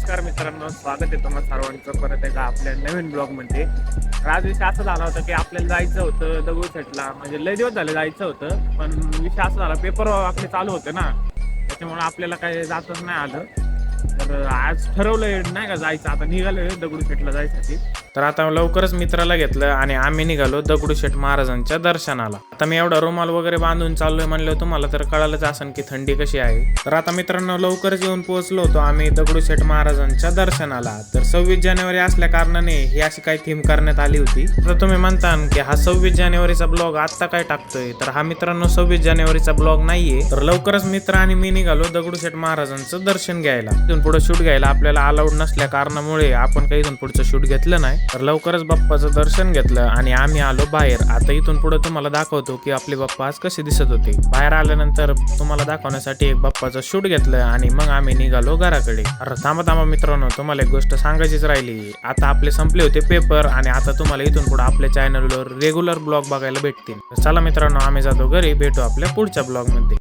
नमस्कार मित्रांनो, स्वागत आहे तुम्हा सर्वांचं परत एकदा आपल्या नवीन ब्लॉगमध्ये. आज विषय असं झाला होता की आपल्याला जायचं होतं दगडूशेठला, म्हणजे लय दिवस झाले जायचं होतं, पण विषय असा झाला पेपर आपले चालू होते ना, त्याच्यामुळे आपल्याला काही जातच नाही आलं. तर आज ठरवलंय नाही का जायचं, आता निघालोय दगडूशेठला जायसाठी. तर आता लवकरच मित्राला घेतलं आणि आम्ही निघालो दगडूशेठ महाराजांच्या दर्शनाला. आता मी एवढा रुमाल वगैरे बांधून चाललोय म्हणलं तुम्हाला तर कळालंच असेल की थंडी कशी आहे. तर आता मित्रांनो लवकरच येऊन पोहोचलो होतो आम्ही दगडूशेठ महाराजांच्या दर्शनाला. तर 26 जानेवारी असल्या कारणाने ही अशी काही थीम करण्यात आली होती. तर तुम्ही म्हणता की हा 26 जानेवारीचा ब्लॉग आत्ता काय टाकतोय, तर हा मित्रांनो 26 जानेवारीचा ब्लॉग नाहीये. तर लवकरच मित्र आणि मी निघालो दगडूशेठ महाराजांचं दर्शन घ्यायला. इथून पुढे शूट घ्यायला आपल्याला अलाउड नसल्या कारणामुळे आपण काही इथून पुढचं शूट घेतलं नाही. तर लवकरच बाप्पाचं दर्शन घेतलं आणि आम्ही आलो बाहेर. आता इथून पुढे तुम्हाला दाखवतो की आपले बाप्पा आज कसे दिसत होते. बाहेर आल्यानंतर तुम्हाला दाखवण्यासाठी एक बाप्पाचं शूट घेतलं आणि मग आम्ही निघालो घराकडे. अरे थांबा मित्रांनो, तुम्हाला एक गोष्ट सांगायचीच राहिली. आता आपले संपले होते पेपर आणि आता तुम्हाला इथून पुढे आपल्या चॅनलवर रेग्युलर ब्लॉग बघायला भेटतील. चला मित्रांनो, आम्ही जातो घरी, भेटू आपल्या पुढच्या ब्लॉग मध्ये.